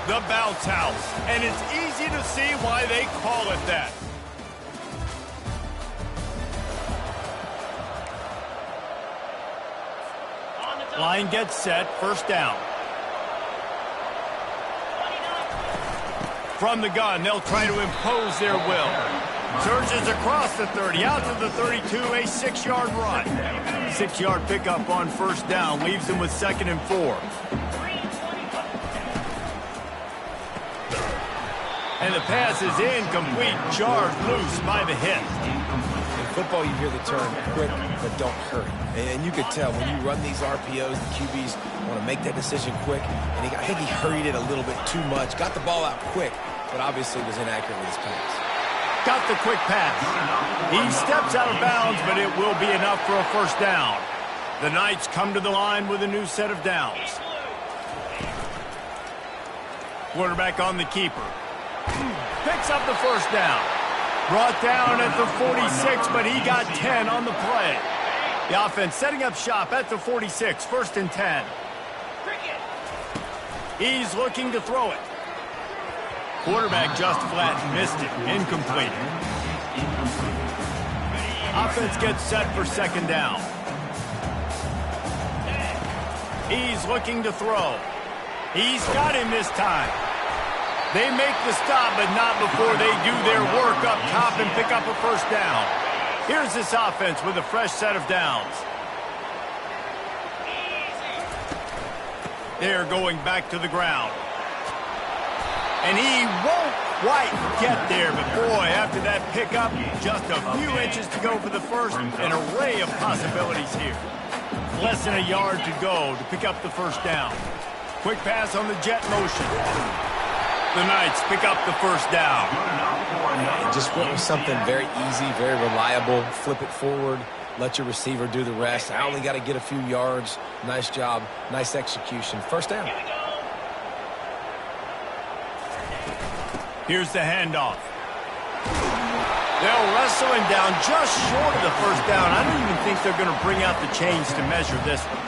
The bounce house. And it's easy to see why they call it that. Line gets set, first down. From the gun, they'll try to impose their will. Surges across the 30, out to the 32, a 6-yard run. 6-yard pickup on first down, leaves them with 2nd and 4. And the pass is incomplete, charged loose by the hit. In football, you hear the term quick, but don't hurry. And you could tell when you run these RPOs, the QBs want to make that decision quick. And I think he hurried it a little bit too much. Got the ball out quick, but obviously was inaccurate with his pass. Got the quick pass. He steps out of bounds, but it will be enough for a first down. The Knights come to the line with a new set of downs. Quarterback on the keeper. Picks up the first down. Brought down at the 46, but he got 10 on the play. The offense setting up shop at the 46, 1st and 10. He's looking to throw it. Quarterback just flat missed it. Incomplete. Offense gets set for 2nd down. He's looking to throw. He's got him this time. They make the stop, but not before they do their work up top and pick up a first down. Here's this offense with a fresh set of downs. They're going back to the ground. And he won't quite get there, but boy, after that pickup, just a few inches to go for the first. An array of possibilities here. Less than a yard to go to pick up the first down. Quick pass on the jet motion. The Knights pick up the first down. Just went with something very easy, very reliable. Flip it forward, let your receiver do the rest. I only got to get a few yards. Nice job, nice execution. First down. Here's the handoff. They'll wrestle him down just short of the first down. I don't even think they're going to bring out the chains to measure this one.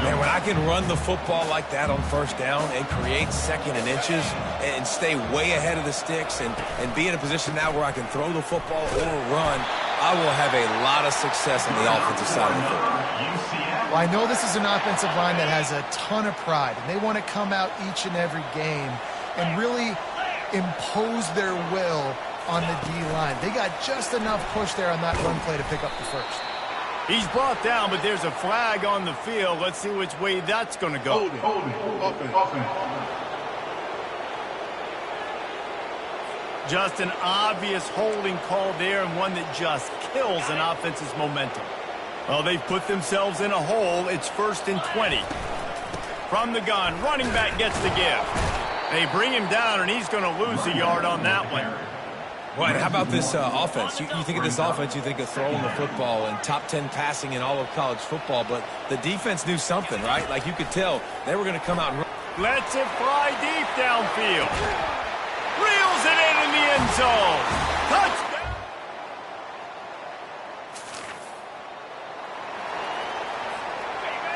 Man, when I can run the football like that on first down and create 2nd and inches and stay way ahead of the sticks and be in a position now where I can throw the football or run, I will have a lot of success on the offensive side of the football. Well, I know this is an offensive line that has a ton of pride, and they want to come out each and every game and really impose their will on the D-line. They got just enough push there on that run play to pick up the first. He's brought down, but there's a flag on the field. Let's see which way that's going to go. Offense. Just an obvious holding call there, and one that just kills an offense's momentum. Well, they've put themselves in a hole. It's 1st and 20. From the gun, running back gets the give. They bring him down, and he's going to lose a yard on that one. Right, how about this offense? You think of this offense, you think of throwing the football and top 10 passing in all of college football, but the defense knew something, right? Like you could tell they were going to come out and run. Lets it fly deep downfield. Reels it in the end zone. Touchdown.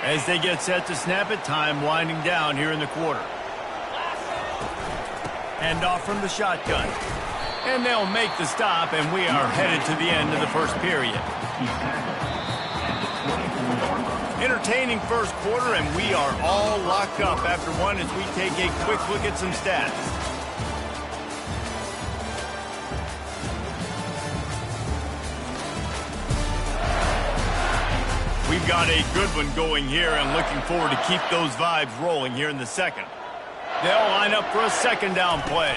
As they get set to snap it, time winding down here in the quarter. Hand off from the shotgun. And they'll make the stop, and we are headed to the end of the first period. Entertaining first quarter, and we are all locked up after one as we take a quick look at some stats. We've got a good one going here, and looking forward to keep those vibes rolling here in the second. They'll line up for a 2nd down play.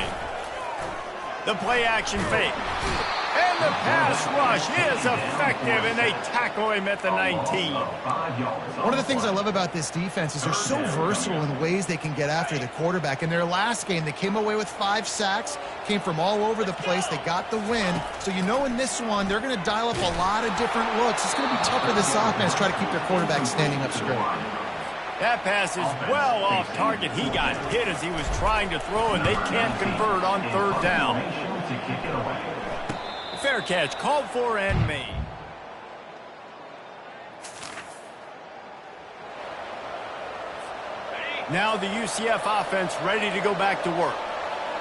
The play action fake. And the pass rush is effective, and they tackle him at the 19. One of the things I love about this defense is they're so versatile in ways they can get after the quarterback. In their last game, they came away with 5 sacks, came from all over the place. They got the win. So you know in this one, they're going to dial up a lot of different looks. It's going to be tough for this offense to try to keep their quarterback standing up straight. That pass is well off target. He got hit as he was trying to throw, and they can't convert on 3rd down. Fair catch called for and made. Now the UCF offense ready to go back to work.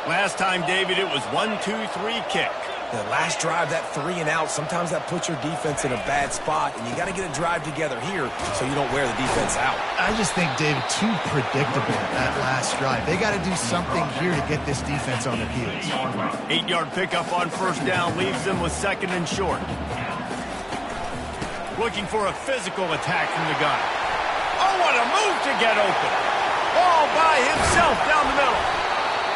Last time, David, it was 1-2-3 kick. The last drive, that 3 and out, sometimes that puts your defense in a bad spot, and you got to get a drive together here so you don't wear the defense out. I just think, David, too predictable that last drive. They got to do something here to get this defense on their heels. 8-yard pickup on first down leaves them with 2nd and short. Looking for a physical attack from the gun. Oh, what a move to get open. All by himself down the middle.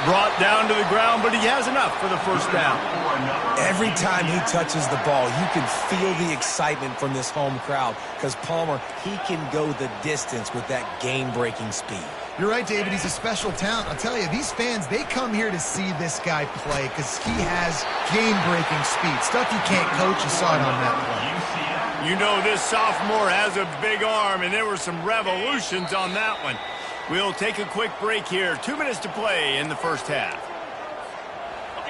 Brought down to the ground, but he has enough for the first down. Every time he touches the ball, you can feel the excitement from this home crowd because Palmer, he can go the distance with that game-breaking speed. You're right, David. He's a special talent. I'll tell you, these fans, they come here to see this guy play because he has game-breaking speed. Stuff you can't coach. You saw it on that play. You know this sophomore has a big arm, and there were some revolutions on that one. We'll take a quick break here. 2 minutes to play in the first half.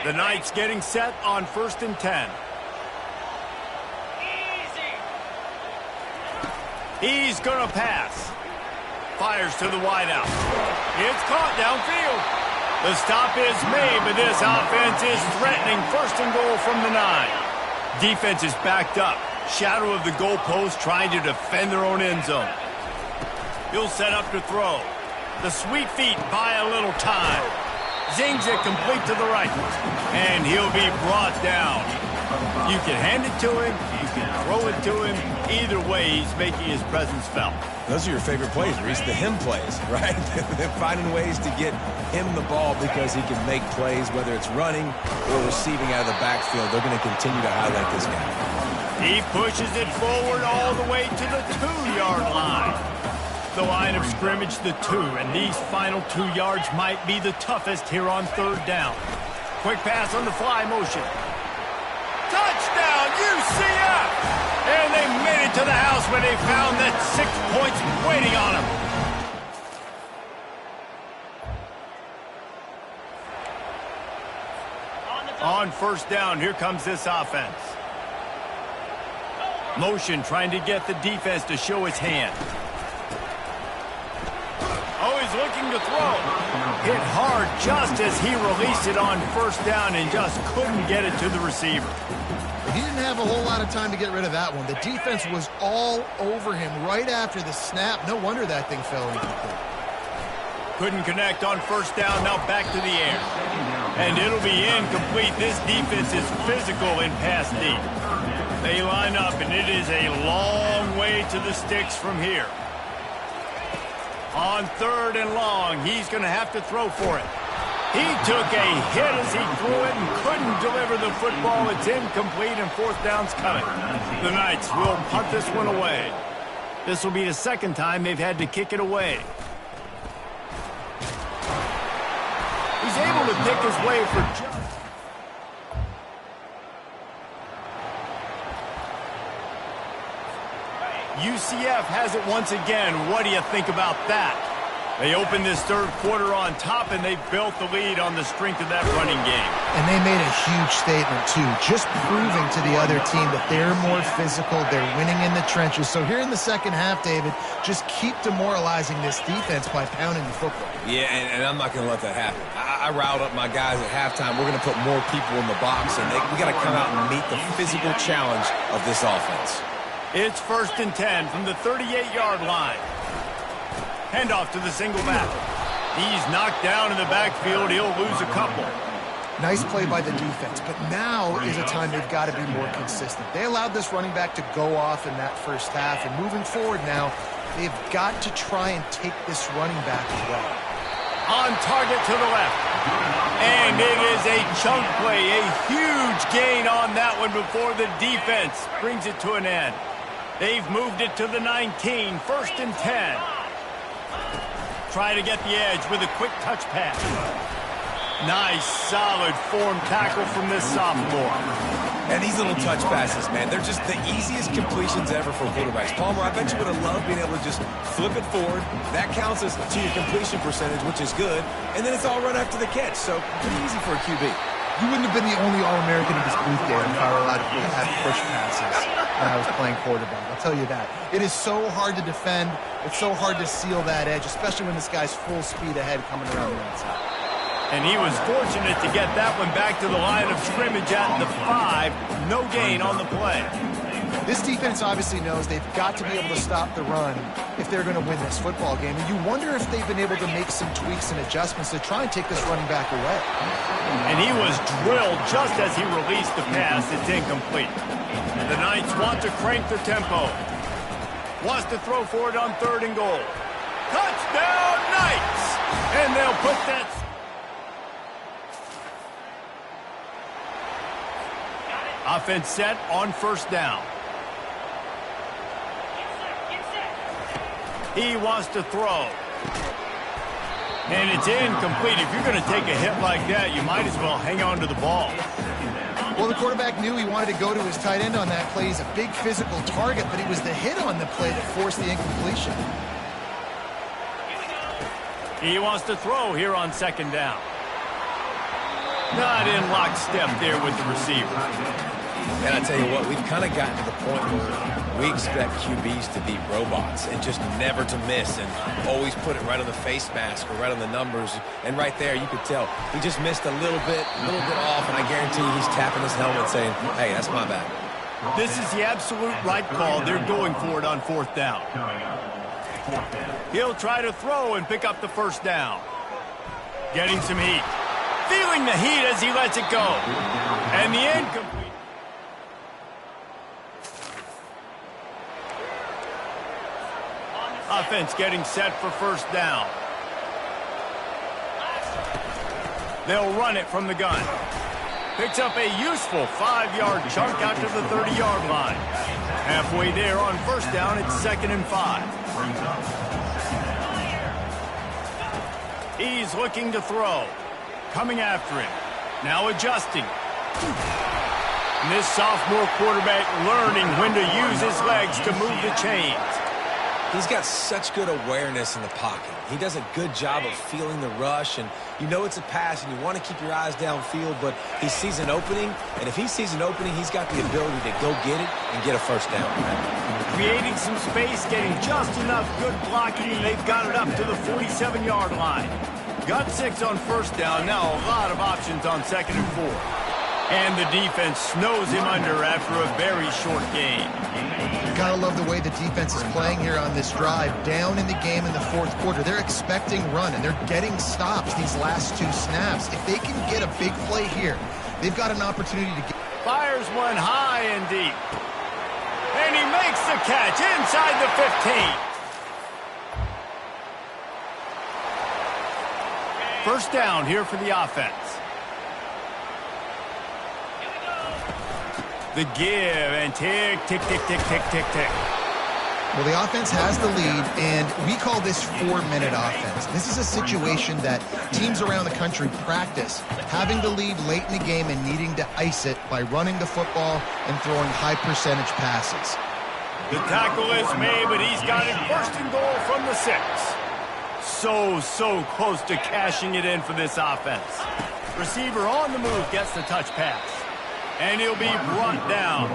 The Knights getting set on 1st and 10. He's going to pass. Fires to the wideout. It's caught downfield. The stop is made, but this offense is threatening 1st and goal from the 9. Defense is backed up. Shadow of the goalpost trying to defend their own end zone. He'll set up to throw. The sweet feet buy a little time. Zings it complete to the right. And he'll be brought down. You can hand it to him. You can throw it to him. Either way, he's making his presence felt. Those are your favorite plays, Reese, the him plays, right? They're finding ways to get him the ball because he can make plays, whether it's running or receiving out of the backfield. They're going to continue to highlight this guy. He pushes it forward all the way to the 2-yard line. The line of scrimmage, the 2, and these final 2 yards might be the toughest here on 3rd down. Quick pass on the fly motion. Touchdown, UCF! And they made it to the house where they found that 6 points waiting on them. On 1st down, here comes this offense. Motion trying to get the defense to show his hand. Oh, he's looking to throw. Hit hard just as he released it on 1st down and just couldn't get it to the receiver. He didn't have a whole lot of time to get rid of that one. The defense was all over him right after the snap. No wonder that thing fell incomplete. Couldn't connect on 1st down, now back to the air. And it'll be incomplete. This defense is physical in pass deep. They line up, and it is a long way to the sticks from here. On 3rd and long, he's going to have to throw for it. He took a hit as he threw it and couldn't deliver the football. It's incomplete, and 4th down's coming. The Knights will punt this one away. This will be the 2nd time they've had to kick it away. He's able to pick his way for just... UCF has it once again. What do you think about that? They opened this 3rd quarter on top, and they built the lead on the strength of that running game. And they made a huge statement, too, just proving to the other team that they're more physical, they're winning in the trenches. So here in the 2nd half, David, just keep demoralizing this defense by pounding the football. Yeah, and I'm not going to let that happen. I riled up my guys at halftime. We're going to put more people in the box, and we got to come out and meet the physical challenge of this offense. It's 1st and 10 from the 38-yard line. Handoff to the single back. He's knocked down in the backfield. He'll lose a couple. Nice play by the defense, but now is a time they've got to be more consistent. They allowed this running back to go off in that 1st half, and moving forward now, they've got to try and take this running back as well. On target to the left. And it is a chunk play, a huge gain on that one before the defense brings it to an end. They've moved it to the 19, 1st and 10. Try to get the edge with a quick touch pass. Nice, solid form tackle from this sophomore. And these little touch passes, man, they're just the easiest completions ever for quarterbacks. Palmer, I bet you would have loved being able to just flip it forward. That counts as to your completion percentage, which is good. And then it's all run after the catch, so pretty easy for a QB. You wouldn't have been the only All-American in this booth game if I were allowed to have push passes when I was playing quarterback. I'll tell you that. It is so hard to defend. It's so hard to seal that edge, especially when this guy's full speed ahead coming around the outside. And he was fortunate to get that one back to the line of scrimmage at the 5. No gain on the play. This defense obviously knows they've got to be able to stop the run if they're going to win this football game. And you wonder if they've been able to make some tweaks and adjustments to try and take this running back away. And he was drilled just as he released the pass. It's incomplete. The Knights want to crank the tempo. Wants to throw for it on 3rd and goal. Touchdown, Knights! And they'll put that... Offense set on 1st down. He wants to throw. And it's incomplete. If you're going to take a hit like that, you might as well hang on to the ball. Well, the quarterback knew he wanted to go to his tight end on that play. He's a big physical target, but it was the hit on the play that forced the incompletion. He wants to throw here on 2nd down. Not in lockstep there with the receiver. And I tell you what, we've kind of gotten to the point where we expect QBs to be robots and just never to miss and always put it right on the face mask or right on the numbers. And right there, you could tell he just missed a little bit off, and I guarantee he's tapping his helmet saying, hey, that's my bad. This is the absolute right call. They're going for it on 4th down. He'll try to throw and pick up the 1st down. Getting some heat. Feeling the heat as he lets it go. And the incomplete. Offense getting set for 1st down. They'll run it from the gun. Picks up a useful 5-yard chunk out to the 30-yard line. Halfway there on 1st down, it's 2nd and 5. He's looking to throw. Coming after him. Now adjusting. And this sophomore quarterback learning when to use his legs to move the chains. He's got such good awareness in the pocket. He does a good job of feeling the rush, and you know it's a pass, and you want to keep your eyes downfield, but he sees an opening, and if he sees an opening, he's got the ability to go get it and get a 1st down. Creating some space, getting just enough good blocking, and they've got it up to the 47-yard line. Got 6 on 1st down, now a lot of options on 2nd and 4. And the defense snows him under after a very short gain. Gotta love the way the defense is playing here on this drive. Down in the game in the 4th quarter. They're expecting run, and they're getting stops these last 2 snaps. If they can get a big play here, they've got an opportunity to get... Fires one high and deep. And he makes the catch inside the 15. 1st down here for the offense. The give and tick, tick, tick, tick, tick, tick, tick. Well, the offense has the lead, and we call this 4-minute offense. This is a situation that teams around the country practice, having the lead late in the game and needing to ice it by running the football and throwing high-percentage passes. The tackle is made, but he's got it 1st and goal from the 6. So close to cashing it in for this offense. Receiver on the move gets the touch pass. And he'll be brought down.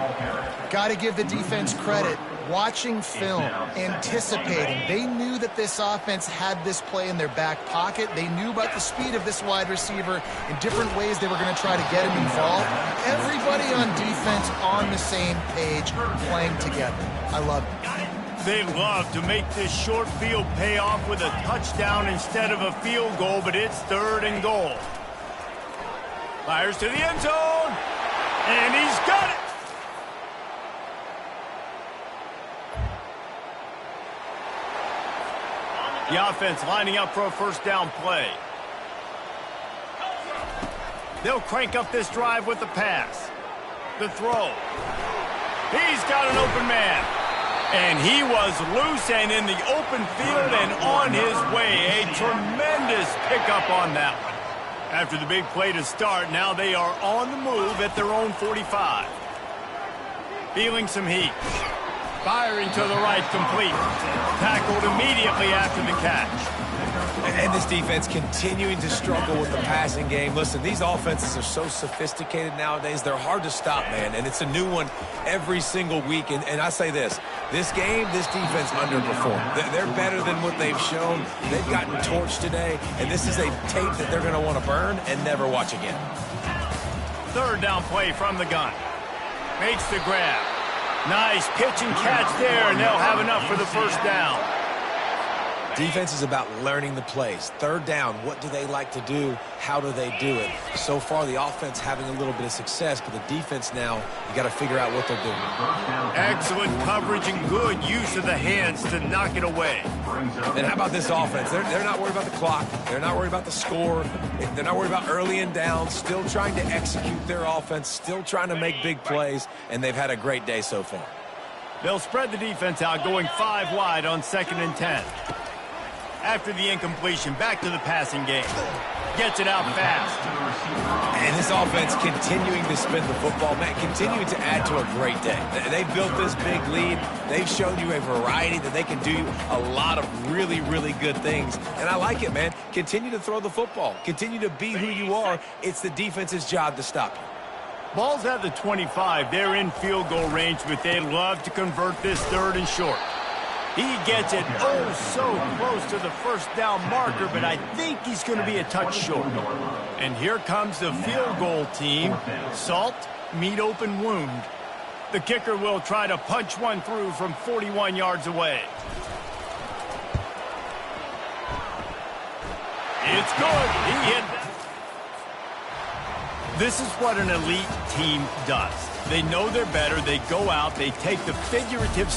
Got to give the defense credit. Watching film, anticipating. They knew that this offense had this play in their back pocket. They knew about the speed of this wide receiver in different ways they were going to try to get him involved. Everybody on defense on the same page, playing together. I love it. They love to make this short field pay off with a touchdown instead of a field goal, but it's 3rd and goal. Fires to the end zone. And he's got it! The offense lining up for a 1st down play. They'll crank up this drive with the pass. The throw. He's got an open man. And he was loose and in the open field and on his way. A tremendous pickup on that one. After the big play to start, now they are on the move at their own 45. Feeling some heat. Firing to the right, complete. Tackled immediately after the catch. And this defense continuing to struggle with the passing game. Listen, these offenses are so sophisticated nowadays. They're hard to stop, man. And it's a new one every single week. And I say this game, this defense underperformed. They're better than what they've shown. They've gotten torched today. And this is a tape that they're going to want to burn and never watch again. Third down play from the gun. Makes the grab. Nice pitch and catch there, and they'll have enough for the first down. Defense is about learning the plays. Third down, what do they like to do? How do they do it? So far, the offense having a little bit of success, but the defense now, you got to figure out what they're doing. Excellent coverage and good use of the hands to knock it away. And how about this offense? They're not worried about the clock. They're not worried about the score. They're not worried about early and down. Still trying to execute their offense. Still trying to make big plays. And they've had a great day so far. They'll spread the defense out, going 5 wide on 2nd and 10. After the incompletion, back to the passing game. Gets it out fast. And this offense continuing to spin the football, man, continuing to add to a great day. They've built this big lead. They've shown you a variety that they can do a lot of really, really good things. And I like it, man. Continue to throw the football. Continue to be who you are. It's the defense's job to stop you. Ball's at the 25. They're in field goal range, but they'd love to convert this 3rd and short. He gets it so close to the first down marker, but I think he's going to be a touch short. And here comes the field goal team. Salt, meat open wound. The kicker will try to punch one through from 41 yards away. It's good. He hit that. This is what an elite team does. They know they're better. They go out. They take the figurative...